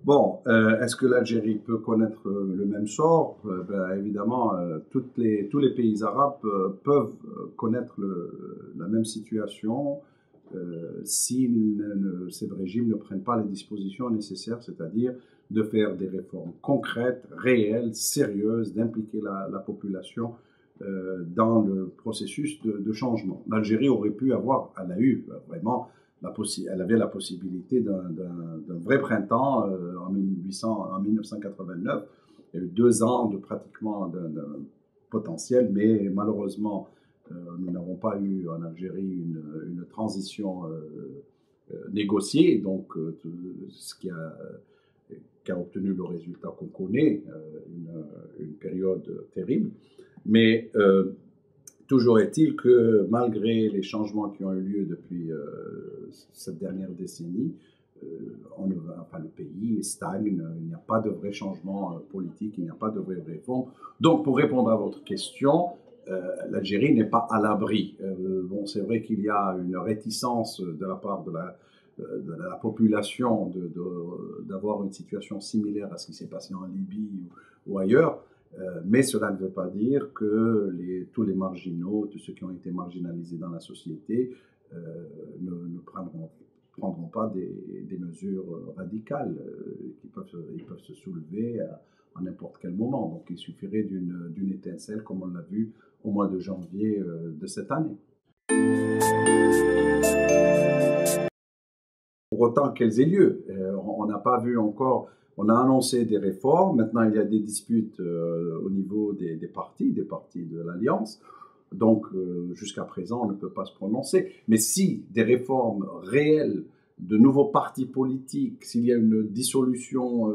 Bon, est-ce que l'Algérie peut connaître le même sort? Évidemment, tous les pays arabes peuvent connaître la même situation si ces régimes ne prennent pas les dispositions nécessaires, c'est-à-dire de faire des réformes concrètes, réelles, sérieuses, d'impliquer la population dans le processus de changement. L'Algérie aurait pu avoir, elle a eu vraiment elle avait la possibilité d'un vrai printemps en 1989. Il y a eu 2 ans de pratiquement d'un potentiel, mais malheureusement, nous n'avons pas eu en Algérie une transition négociée, donc ce qui a obtenu le résultat qu'on connaît, une période terrible. Mais toujours est-il que malgré les changements qui ont eu lieu depuis cette dernière décennie, le pays stagne, il n'y a pas de vrai changement politique, il n'y a pas de vraie réforme. Donc, pour répondre à votre question, l'Algérie n'est pas à l'abri. Bon, c'est vrai qu'il y a une réticence de la part de la population d'avoir une situation similaire à ce qui s'est passé en Libye ou ailleurs. Mais cela ne veut pas dire que tous les marginaux, tous ceux qui ont été marginalisés dans la société, ne prendront pas des mesures radicales ils peuvent se soulever à n'importe quel moment. Donc il suffirait d'une étincelle, comme on l'a vu au mois de janvier de cette année. Pour autant qu'elles aient lieu, on n'a pas vu encore. On a annoncé des réformes. Maintenant, il y a des disputes au niveau des partis de l'Alliance. Donc, jusqu'à présent, on ne peut pas se prononcer. Mais si des réformes réelles, de nouveaux partis politiques, s'il y a une dissolution,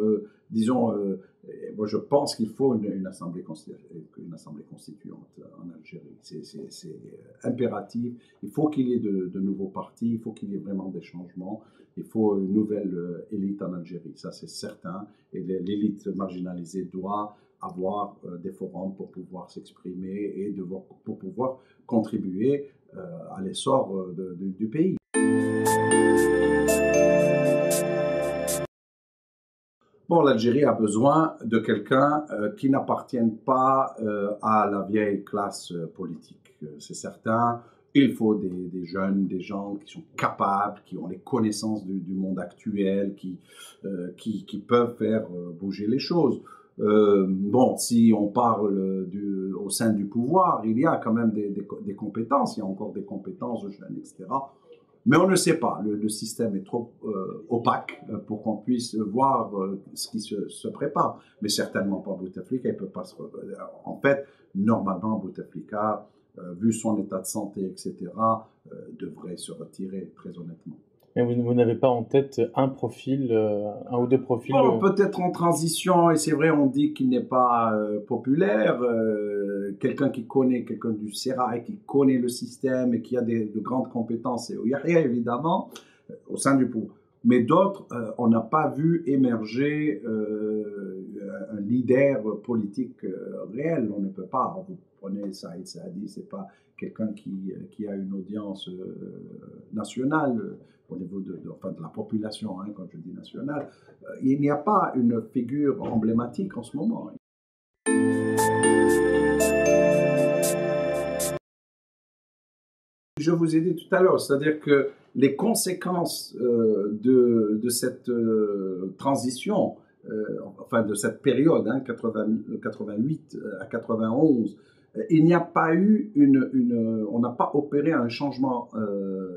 moi je pense qu'il faut une assemblée constituante en Algérie. C'est impératif. Il faut qu'il y ait de nouveaux partis, il faut qu'il y ait vraiment des changements. Il faut une nouvelle élite en Algérie, ça c'est certain. Et l'élite marginalisée doit avoir des forums pour pouvoir s'exprimer et pour pouvoir contribuer à l'essor du pays. Bon, l'Algérie a besoin de quelqu'un qui n'appartienne pas à la vieille classe politique, c'est certain. Il faut des jeunes, des gens qui sont capables, qui ont les connaissances du monde actuel, qui peuvent faire bouger les choses. Bon, si on parle au sein du pouvoir, il y a quand même des compétences, il y a encore des compétences de jeunes, etc. Mais on ne sait pas, le système est trop opaque pour qu'on puisse voir ce qui se prépare. Mais certainement pas Bouteflika, il peut pas en fait, normalement, Bouteflika, vu son état de santé, etc., devrait se retirer, très honnêtement. Mais vous n'avez pas en tête un profil, un ou deux profils Bon, peut-être en transition, et c'est vrai, on dit qu'il n'est pas populaire. Quelqu'un du Sérail, qui connaît le système et qui a de grandes compétences, c'est Yahya, évidemment, au sein du pouvoir. Mais d'autres, on n'a pas vu émerger un leader politique réel. On ne peut pas. Vous prenez Saïd Saadi, c'est pas quelqu'un qui a une audience nationale au niveau de la population, hein, quand je dis nationale. Il n'y a pas une figure emblématique en ce moment. Je vous ai dit tout à l'heure, c'est-à-dire que les conséquences de cette transition, de cette période, hein, 88 à 91, il n'y a pas eu on n'a pas opéré un changement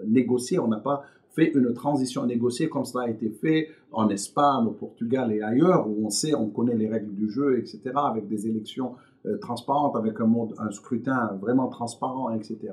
négocié, on n'a pas fait une transition négociée comme cela a été fait en Espagne, au Portugal et ailleurs, où on connaît les règles du jeu, etc., avec des élections transparentes, avec un scrutin vraiment transparent, etc.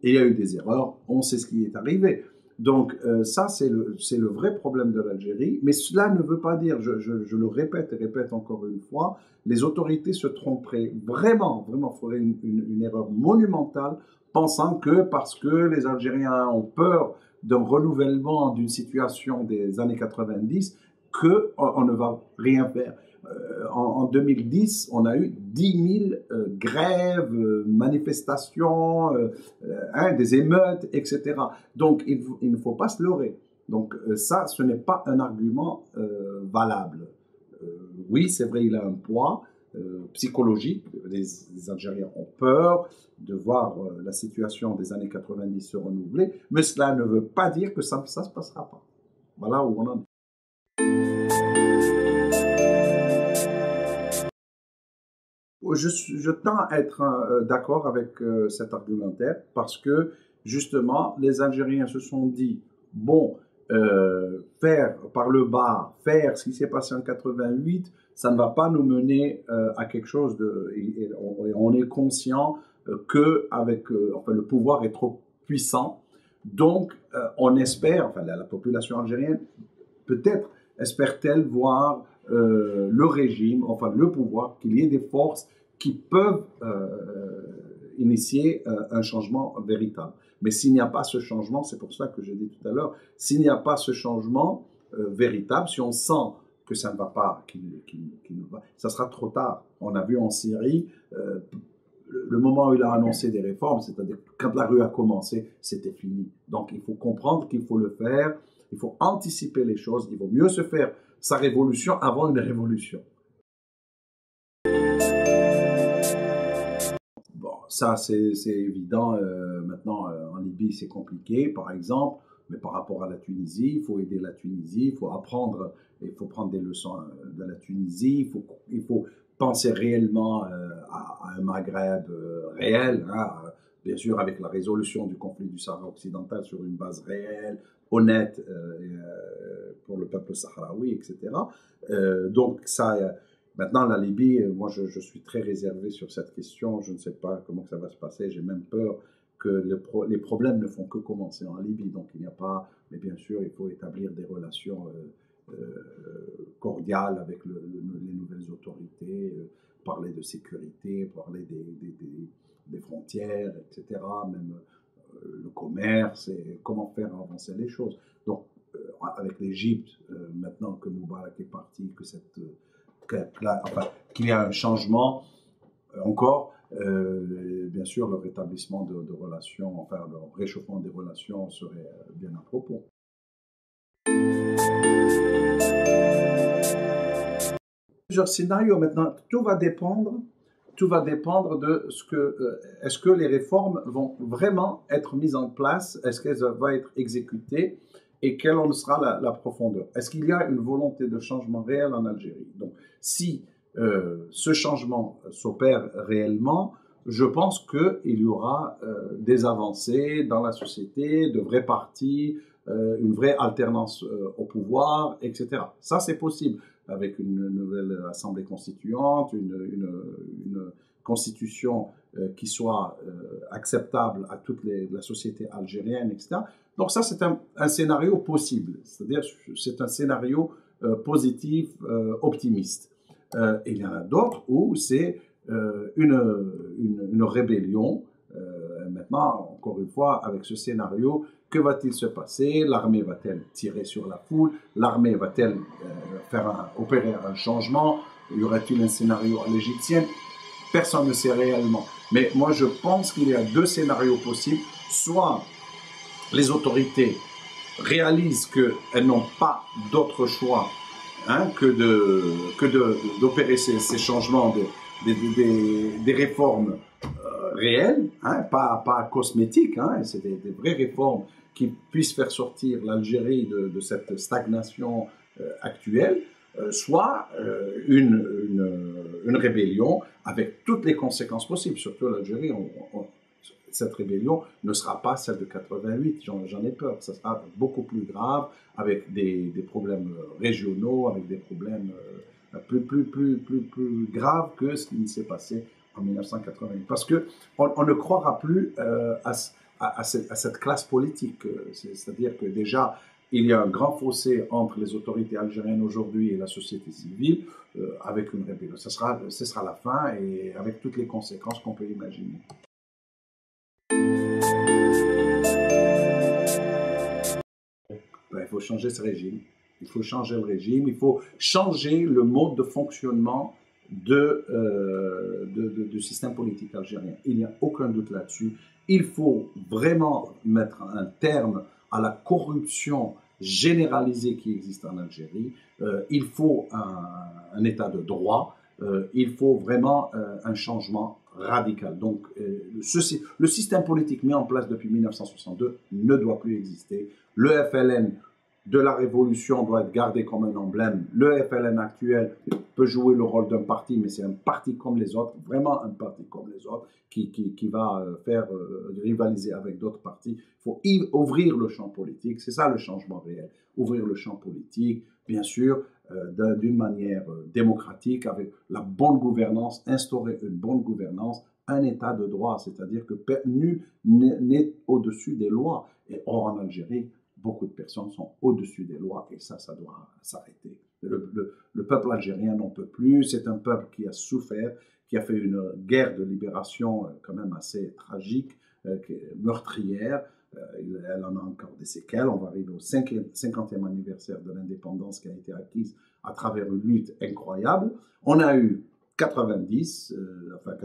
Et il y a eu des erreurs, on sait ce qui est arrivé. Donc ça, c'est le vrai problème de l'Algérie. Mais cela ne veut pas dire, je le répète et répète encore une fois, les autorités se tromperaient vraiment, feraient une erreur monumentale, pensant que parce que les Algériens ont peur d'un renouvellement d'une situation des années 90, qu'on ne va rien faire. En 2010, on a eu 10 000 grèves, manifestations, des émeutes, etc. Donc, il ne faut pas se leurrer. Donc ça, ce n'est pas un argument valable. Oui, c'est vrai, il a un poids psychologique. Les Algériens ont peur de voir la situation des années 90 se renouveler, mais cela ne veut pas dire que ça ne se passera pas. Voilà où on en est. Je tends à être d'accord avec cet argumentaire parce que justement, les Algériens se sont dit, bon, faire par le bas, faire ce qui s'est passé en 88, ça ne va pas nous mener à quelque chose de... Et on est conscient que avec, enfin, le pouvoir est trop puissant. Donc, on espère, enfin, la population algérienne, peut-être espère-t-elle voir le régime, enfin le pouvoir, qu'il y ait des forces qui peuvent initier un changement véritable. Mais s'il n'y a pas ce changement, c'est pour ça que j'ai dit tout à l'heure, s'il n'y a pas ce changement véritable, si on sent que ça ne va pas, ça sera trop tard. On a vu en Syrie, le moment où il a annoncé des réformes, c'est-à-dire quand la rue a commencé, c'était fini. Donc il faut comprendre qu'il faut le faire, il faut anticiper les choses, il vaut mieux se faire sa révolution avant une révolution. Bon, ça c'est évident. Maintenant, en Libye, c'est compliqué, par exemple, mais par rapport à la Tunisie, il faut aider la Tunisie, il faut apprendre, il faut prendre des leçons de la Tunisie, il faut penser réellement à un Maghreb réel, hein, bien sûr avec la résolution du conflit du Sahara occidental sur une base réelle, honnête pour le peuple sahraoui, etc. Donc ça... Maintenant, la Libye, moi, je suis très réservé sur cette question. Je ne sais pas comment ça va se passer. J'ai même peur que les problèmes ne font que commencer en Libye. Donc, il n'y a pas... Mais bien sûr, il faut établir des relations cordiales avec les nouvelles autorités, parler de sécurité, parler des frontières, etc., même le commerce et comment faire avancer les choses. Donc, avec l'Égypte, maintenant que Moubarak est parti, que cette... enfin, qu'il y a un changement encore, bien sûr, le rétablissement de relations, enfin, le réchauffement des relations serait bien à propos. Plusieurs scénarios maintenant, tout va dépendre de ce que, est-ce que les réformes vont vraiment être mises en place, est-ce qu'elles vont être exécutées et quelle en sera la profondeur. Est-ce qu'il y a une volonté de changement réel en Algérie? Donc, si ce changement s'opère réellement, je pense qu'il y aura des avancées dans la société, de vrais partis, une vraie alternance au pouvoir, etc. Ça, c'est possible avec une nouvelle assemblée constituante, une constitution qui soit acceptable à toute la société algérienne, etc. Donc ça, c'est un scénario possible, c'est-à-dire c'est un scénario positif, optimiste. Et il y en a d'autres où c'est une rébellion. Maintenant, encore une fois, avec ce scénario, que va-t-il se passer? L'armée va-t-elle tirer sur la foule? L'armée va-t-elle opérer un changement? Y aura-t-il un scénario à l'égyptienne? Personne ne sait réellement. Mais moi, je pense qu'il y a deux scénarios possibles. Soit les autorités réalisent qu'elles n'ont pas d'autre choix que d'opérer ces changements, des réformes réelles, pas cosmétiques, c'est des vraies réformes qui puissent faire sortir l'Algérie de cette stagnation actuelle, soit une rébellion avec toutes les conséquences possibles. Surtout l'Algérie, cette rébellion ne sera pas celle de 88, j'en ai peur. Ça sera beaucoup plus grave, avec des problèmes régionaux, avec des problèmes plus graves que ce qui s'est passé en 1988. Parce qu'on ne croira plus à cette classe politique. C'est-à-dire que déjà, il y a un grand fossé entre les autorités algériennes aujourd'hui et la société civile avec une rébellion. Ce sera la fin et avec toutes les conséquences qu'on peut imaginer. Il faut changer ce régime. Il faut changer le régime. Il faut changer le mode de fonctionnement du système politique algérien. Il n'y a aucun doute là-dessus. Il faut vraiment mettre un terme à la corruption généralisée qui existe en Algérie. Il faut un état de droit. Il faut vraiment un changement radical. Donc, le système politique mis en place depuis 1962 ne doit plus exister. Le FLN de la Révolution doit être gardé comme un emblème. Le FLN actuel peut jouer le rôle d'un parti, mais c'est un parti comme les autres, vraiment un parti comme les autres, qui va faire rivaliser avec d'autres partis. Il faut ouvrir le champ politique, c'est ça le changement réel. Ouvrir le champ politique, bien sûr, d'une manière démocratique, avec la bonne gouvernance, instaurer une bonne gouvernance, un état de droit, c'est-à-dire que nul n'est au-dessus des lois. Et or, en Algérie, beaucoup de personnes sont au-dessus des lois et ça doit s'arrêter. Le peuple algérien n'en peut plus, c'est un peuple qui a souffert, qui a fait une guerre de libération quand même assez tragique, meurtrière. Elle en a encore des séquelles. On va arriver au 50e anniversaire de l'indépendance qui a été acquise à travers une lutte incroyable. On a eu 90, enfin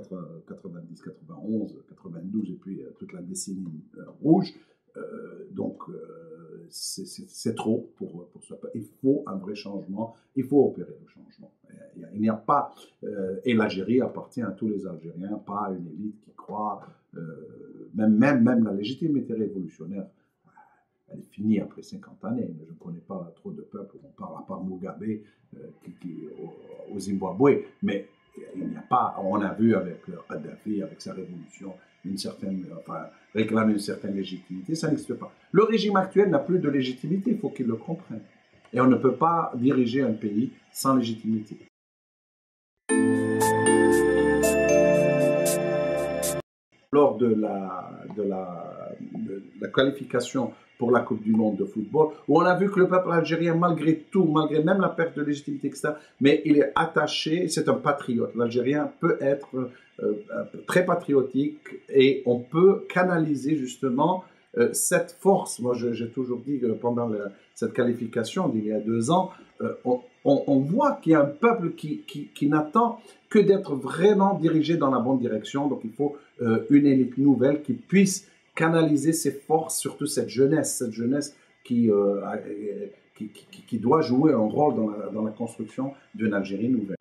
90, 91, 92 et puis toute la décennie rouge. Donc, c'est trop pour ce peuple. Il faut un vrai changement, il faut opérer le changement. Il n'y a pas, et l'Algérie appartient à tous les Algériens, pas à une élite qui croit, même la légitimité révolutionnaire, elle est finie après 50 années. Je ne connais pas trop de peuples, on parle à part Mugabe au Zimbabwe, mais il n'y a pas, on a vu avec Kadhafi, avec sa révolution, réclamer une certaine légitimité, ça n'existe pas. Le régime actuel n'a plus de légitimité, il faut qu'il le comprenne. Et on ne peut pas diriger un pays sans légitimité. Lors de la qualification pour la Coupe du Monde de football, où on a vu que le peuple algérien, malgré tout, malgré même la perte de légitimité, etc., mais il est attaché, c'est un patriote. L'Algérien peut être très patriotique et on peut canaliser justement cette force. Moi, j'ai toujours dit que pendant cette qualification d'il y a 2 ans, on voit qu'il y a un peuple qui n'attend que d'être vraiment dirigé dans la bonne direction. Donc, il faut une élite nouvelle qui puisse canaliser ses forces, surtout cette jeunesse qui doit jouer un rôle dans la construction d'une Algérie nouvelle.